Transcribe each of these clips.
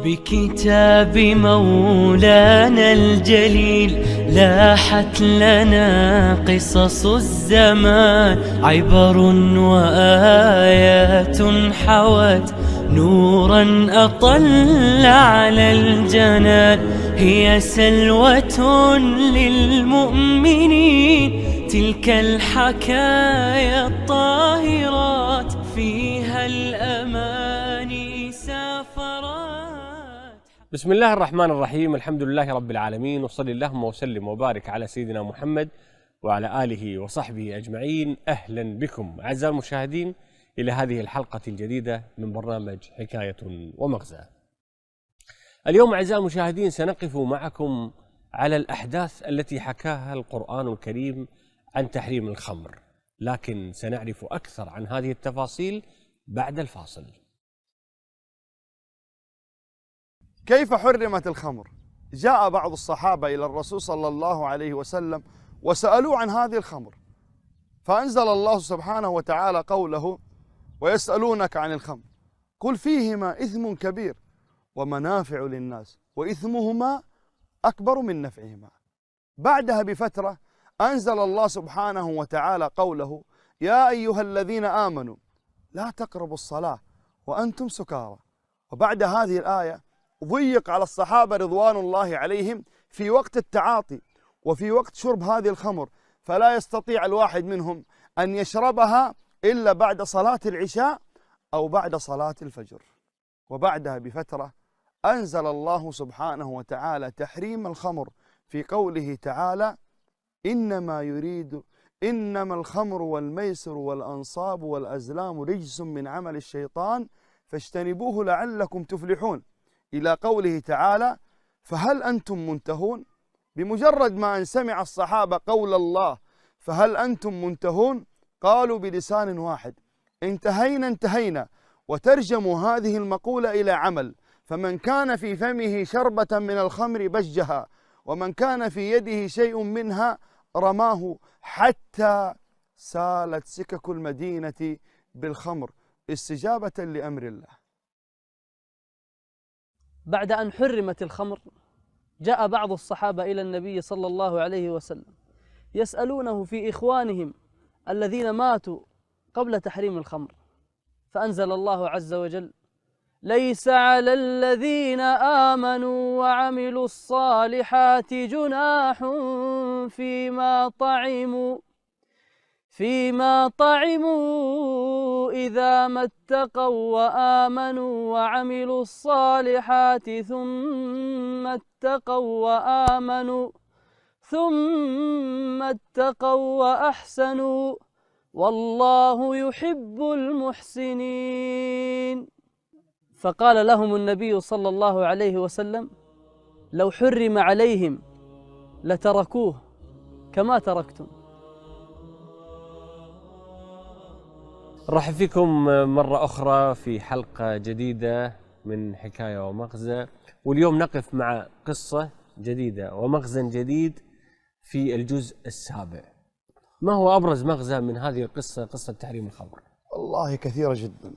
بكتاب مولانا الجليل لاحت لنا قصص الزمان، عبر وآيات حوت نورا أطل على الجنان. هي سلوة للمؤمنين تلك الحكايا الطاهرات، فيها الأماني سافرات. بسم الله الرحمن الرحيم، الحمد لله رب العالمين، وصلي اللهم وسلم وبارك على سيدنا محمد وعلى آله وصحبه أجمعين. أهلا بكم أعزائي المشاهدين إلى هذه الحلقة الجديدة من برنامج حكاية ومغزى. اليوم أعزائي المشاهدين سنقف معكم على الأحداث التي حكاها القرآن الكريم عن تحريم الخمر، لكن سنعرف أكثر عن هذه التفاصيل بعد الفاصل. كيف حرمت الخمر؟ جاء بعض الصحابة إلى الرسول صلى الله عليه وسلم وسألوه عن هذه الخمر، فأنزل الله سبحانه وتعالى قوله: ويسألونك عن الخمر قل فيهما إثم كبير ومنافع للناس وإثمهما أكبر من نفعهما. بعدها بفترة أنزل الله سبحانه وتعالى قوله: يا أيها الذين آمنوا لا تقربوا الصلاة وأنتم سكارى. وبعد هذه الآية ضيق على الصحابة رضوان الله عليهم في وقت التعاطي وفي وقت شرب هذه الخمر، فلا يستطيع الواحد منهم أن يشربها إلا بعد صلاة العشاء أو بعد صلاة الفجر. وبعدها بفترة أنزل الله سبحانه وتعالى تحريم الخمر في قوله تعالى: إنما الخمر والميسر والأنصاب والأزلام رجس من عمل الشيطان فاجتنبوه لعلكم تفلحون، إلى قوله تعالى: فهل أنتم منتهون؟ بمجرد ما أن سمع الصحابة قول الله فهل أنتم منتهون قالوا بلسان واحد: انتهينا. وترجموا هذه المقولة إلى عمل، فمن كان في فمه شربة من الخمر بجها، ومن كان في يده شيء منها رماه، حتى سالت سكك المدينة بالخمر استجابة لأمر الله. بعد أن حرمت الخمر جاء بعض الصحابة إلى النبي صلى الله عليه وسلم يسألونه في إخوانهم الذين ماتوا قبل تحريم الخمر، فأنزل الله عز وجل: ليس على الذين آمنوا وعملوا الصالحات جناح فيما طعموا إذا ما اتقوا وآمنوا وعملوا الصالحات ثم اتقوا وأحسنوا والله يحب المحسنين. فقال لهم النبي صلى الله عليه وسلم: لو حرم عليهم لتركوه كما تركتم. نرحب فيكم مرة أخرى في حلقة جديدة من حكاية ومغزى، واليوم نقف مع قصة جديدة ومغزى جديد في الجزء السابع. ما هو أبرز مغزى من هذه القصة، قصة تحريم الخمر؟ والله كثيرة جدا،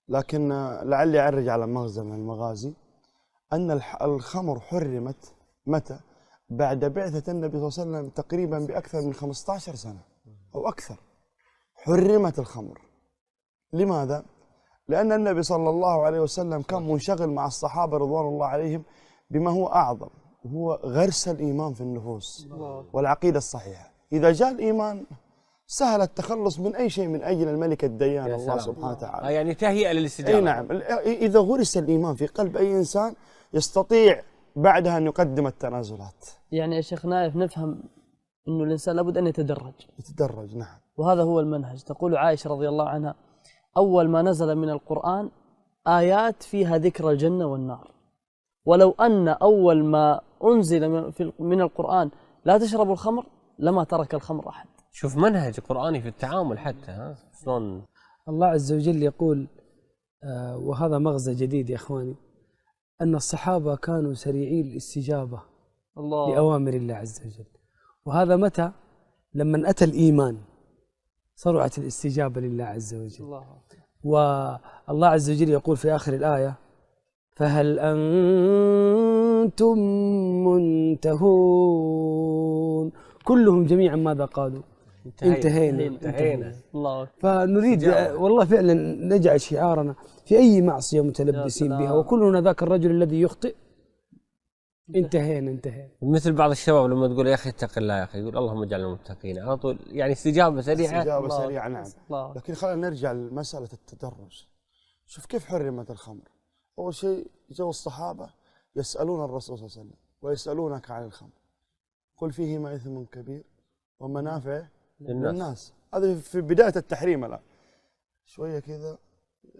لكن لعلي أعرج على مغزى من المغازي، أن الخمر حرمت متى؟ بعد بعثة النبي صلى الله عليه وسلم تقريبا بأكثر من 15 سنة أو أكثر حرمت الخمر. لماذا؟ لأن النبي صلى الله عليه وسلم كان منشغل مع الصحابة رضوان الله عليهم بما هو أعظم، وهو غرس الإيمان في النفوس والعقيدة الصحيحة. إذا جاء الإيمان سهل التخلص من أي شيء من أجل الملك الديان الله سبحانه وتعالى. يعني تهيئة للاستجابة. أي نعم، إذا غرس الإيمان في قلب أي إنسان يستطيع بعدها أن يقدم التنازلات. يعني يا شيخ نايف نفهم أنه الإنسان لابد أن يتدرج. نعم، وهذا هو المنهج. تقول عائشة رضي الله عنها: أول ما نزل من القرآن آيات فيها ذكر الجنة والنار، ولو أن أول ما أنزل من القرآن لا تشربوا الخمر لما ترك الخمر أحد. شوف منهج قرآني في التعامل حتى شلون الله عز وجل يقول، وهذا مغزى جديد يا إخواني، أن الصحابة كانوا سريعي الاستجابة لأوامر الله عز وجل. وهذا متى؟ لما أتى الإيمان سرعت الاستجابة لله عز وجل. والله عز وجل يقول في آخر الآية: فهل أنتم منتهون؟ كلهم جميعا ماذا قالوا؟ انتهينا. الله أكبر. فنريد والله فعلا نجعل شعارنا في أي معصية متلبسين بها، وكلنا ذاك الرجل الذي يخطئ انتهينا. مثل بعض الشباب لما تقول يا أخي اتق الله يا أخي، يقول اللهم اجعلنا متقين على طول، يعني استجابة سريعة. استجابة سريعة، نعم. لكن خلينا نرجع لمسألة التدرج. شوف كيف حرمت الخمر. أول شيء جو الصحابة يسألون الرسول صلى الله عليه وسلم ويسألونك عن الخمر، قل فيهما إثم كبير ومنافع للناس. هذا في بداية التحريم. الآن شوية كذا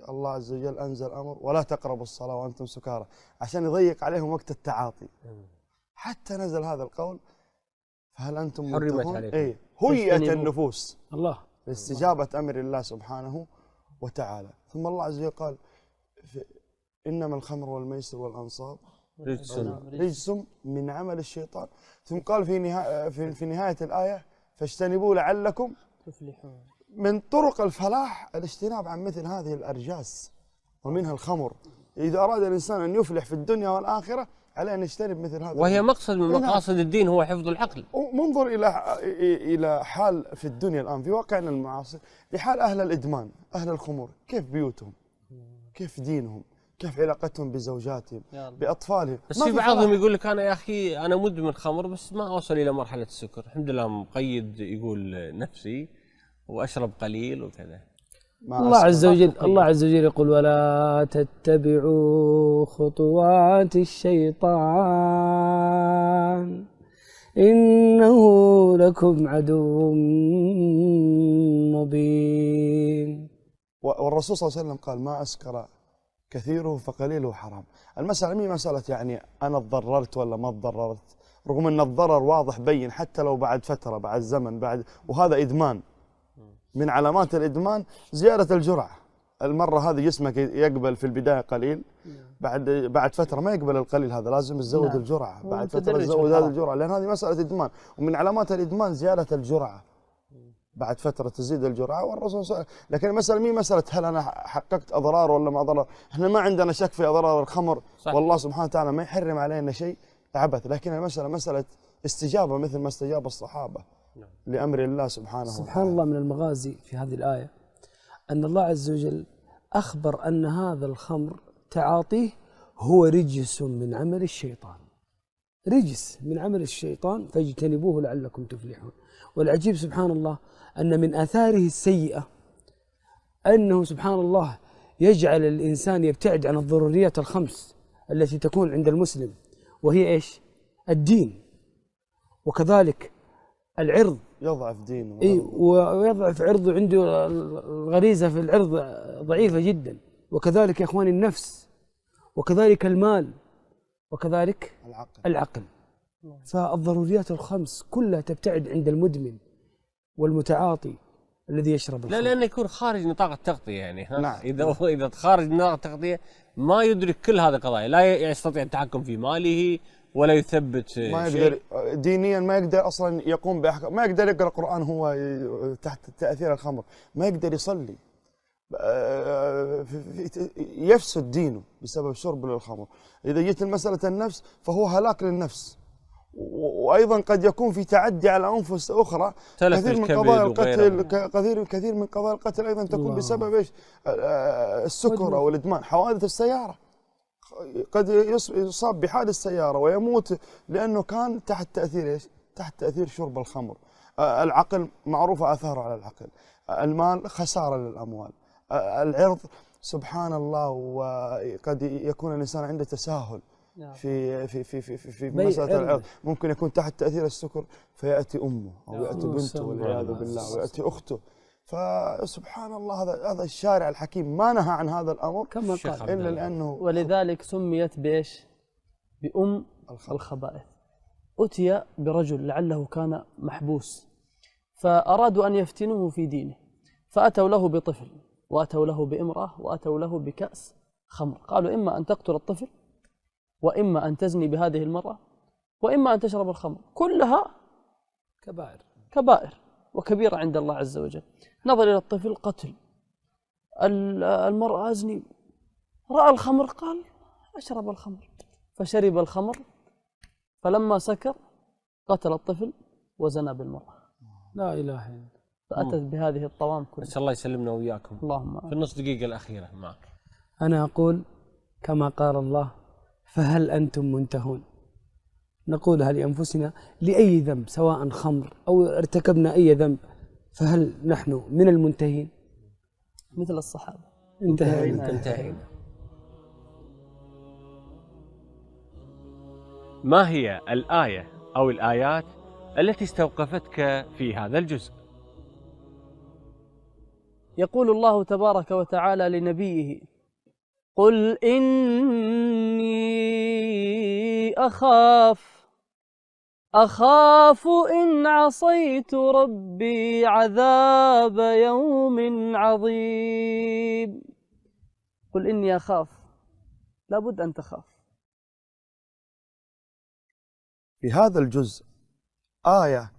الله عز وجل أنزل أمر ولا تقربوا الصلاة وأنتم سكارى، عشان يضيق عليهم وقت التعاطي. حتى نزل هذا القول فهل أنتم منتهون؟ هيئة النفوس الله لاستجابة أمر الله سبحانه وتعالى. ثم الله عز وجل قال إنما الخمر والميسر والأنصاب رجس من عمل الشيطان. ثم قال في نهاية الآية فاجتنبوه لعلكم تفلحون. من طرق الفلاح الاجتناب عن مثل هذه الأرجاس ومنها الخمر. إذا أراد الإنسان أن يفلح في الدنيا والآخرة عليه أن يجتنب مثل هذا. وهي مقصد من مقاصد الدين هو حفظ العقل. منظر إلى حال في الدنيا الآن في واقعنا المعاصر، لحال أهل الإدمان، أهل الخمور، كيف بيوتهم، كيف دينهم، كيف علاقتهم بزوجاتهم، بأطفالهم. بس في بعضهم يقول لك أنا يا أخي أنا مدمن خمر بس ما أوصل إلى مرحلة السكر، الحمد لله مقيد يقول نفسي وأشرب قليل وكذا. الله عز وجل يقول ولا تتبعوا خطوات الشيطان إنه لكم عدو مبين. والرسول صلى الله عليه وسلم قال ما أسكر كثيره فقليله حرام. المسألة مي مسألة يعني أنا تضررت ولا ما تضررت، رغم أن الضرر واضح بين حتى لو بعد فترة، بعد زمن، وهذا إدمان. من علامات الإدمان زيادة الجرعة. المرة هذه جسمك يقبل في البداية قليل، بعد فترة ما يقبل القليل هذا، لازم تزود الجرعة، بعد فترة تزود هذه الجرعة، لأن هذه مسألة إدمان. ومن علامات الإدمان زيادة الجرعة، بعد فترة تزيد الجرعة. والرسول صلى الله عليه وسلم، لكن المسألة مي مسألة هل أنا حققت أضرار ولا ما أضرار. إحنا ما عندنا شك في أضرار الخمر، صح. والله سبحانه وتعالى ما يحرم علينا شيء عبث، لكن المسألة مسألة استجابة مثل ما استجاب الصحابة لأمر الله سبحانه وتعالى. سبحان الله. من المغازي في هذه الآية أن الله عز وجل أخبر أن هذا الخمر تعاطيه هو رجس من عمل الشيطان، رجس من عمل الشيطان فاجتنبوه لعلكم تفلحون. والعجيب سبحان الله أن من آثاره السيئة أنه سبحان الله يجعل الإنسان يبتعد عن الضروريات الخمس التي تكون عند المسلم، وهي إيش؟ الدين، وكذلك العرض، يضعف دينه ويضعف عرضه، عنده الغريزة في العرض ضعيفة جدا، وكذلك يا إخواني النفس، وكذلك المال، وكذلك العقل. فالضروريات الخمس كلها تبتعد عند المدمن والمتعاطي الذي يشرب الخمر. لا، لأنه يكون خارج نطاق التغطية يعني. نعم. إذا خارج نطاق التغطية ما يدرك كل هذه القضايا، لا يستطيع التحكم في ماله ولا يثبت ما يقدر دينيا، ما يقدر اصلا يقوم باحكام، ما يقدر يقرا قران هو تحت تاثير الخمر، ما يقدر يصلي، يفسد دينه بسبب شرب للخمر. اذا جيت المساله النفس فهو هلاك للنفس، وايضا قد يكون في تعدي على انفس اخرى. كثير من قضايا القتل، كثير من قضايا القتل ايضا تكون بسبب ايش؟ السكر او الادمان. حوادث السياره، قد يصاب بحادث سيارة ويموت لأنه كان تحت تأثير إيش؟ تحت تأثير شرب الخمر. العقل معروفة آثاره على العقل، المال خسارة للأموال، العرض سبحان الله، وقد يكون الإنسان عنده تساهل في مسألة العرض. ممكن يكون تحت تأثير السكر فيأتي أمه أو يأتي بنته والعياذ بالله، ويأتي أخته. فسبحان الله هذا الشارع الحكيم ما نهى عن هذا الأمر كما قال، إلا لأنه ولذلك سميت بإيش؟ بأم الخبائث. أتي برجل لعله كان محبوس، فأرادوا أن يفتنوه في دينه، فأتوا له بطفل، وأتوا له بامرأة، وأتوا له بكأس خمر. قالوا إما أن تقتل الطفل، وإما أن تزني بهذه المرأة، وإما أن تشرب الخمر، كلها كبائر وكبيرة عند الله عز وجل. نظر إلى الطفل قتل، المرأة أزني، رأى الخمر قال أشرب الخمر، فشرب الخمر، فلما سكر قتل الطفل وزنى بالمرأة. لا إله إلا الله. فأتت بهذه الطوام كلها. نسأل الله يسلمنا وإياكم. اللهم في النص دقيقة الأخيرة معك. أنا أقول كما قال الله: فهل أنتم منتهون؟ نقولها لأنفسنا لأي ذنب، سواء خمر أو ارتكبنا أي ذنب، فهل نحن من المنتهين؟ مثل الصحابة انتهينا. ما هي الآية أو الآيات التي استوقفتك في هذا الجزء؟ يقول الله تبارك وتعالى لنبيه: قل إني أخاف إن عصيت ربي عذاب يوم عظيم. قل إني أخاف، لابد أن تخاف. في هذا الجزء آية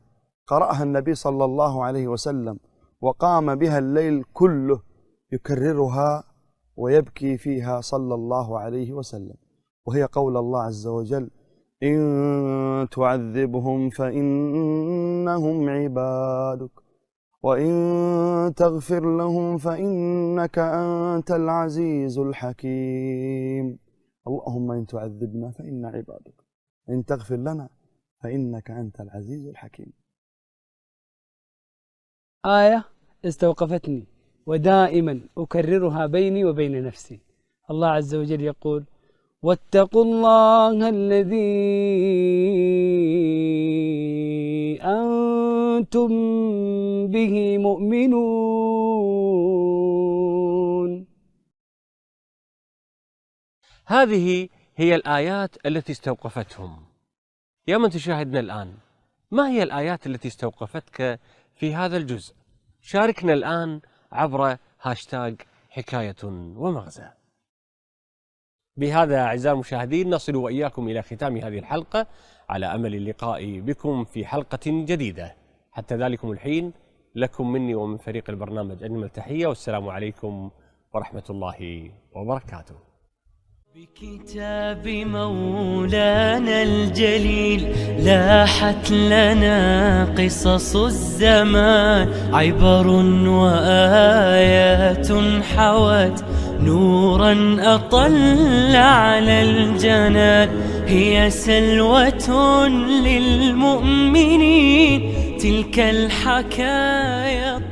قرأها النبي صلى الله عليه وسلم وقام بها الليل كله يكررها ويبكي فيها صلى الله عليه وسلم، وهي قول الله عز وجل: إن تعذبهم فإنهم عبادك وإن تغفر لهم فإنك أنت العزيز الحكيم. اللهم إن تعذبنا فإنا عبادك، إن تغفر لنا فإنك أنت العزيز الحكيم. آية استوقفتني ودائما أكررها بيني وبين نفسي. الله عز وجل يقول: واتقوا الله الذي أنتم به مؤمنون. هذه هي الآيات التي استوقفتهم. يا من تشاهدنا الآن، ما هي الآيات التي استوقفتك في هذا الجزء؟ شاركنا الآن عبر هاشتاج حكاية ومغزى. بهذا أعزائي المشاهدين نصل وإياكم إلى ختام هذه الحلقة، على أمل اللقاء بكم في حلقة جديدة. حتى ذلكم الحين لكم مني ومن فريق البرنامج أجمل تحية، والسلام عليكم ورحمة الله وبركاته. بكتاب مولانا الجليل لاحت لنا قصص الزمان، عبر وآيات حوت نورا أطل على الجنان، هي سلوة للمؤمنين تلك الحكايا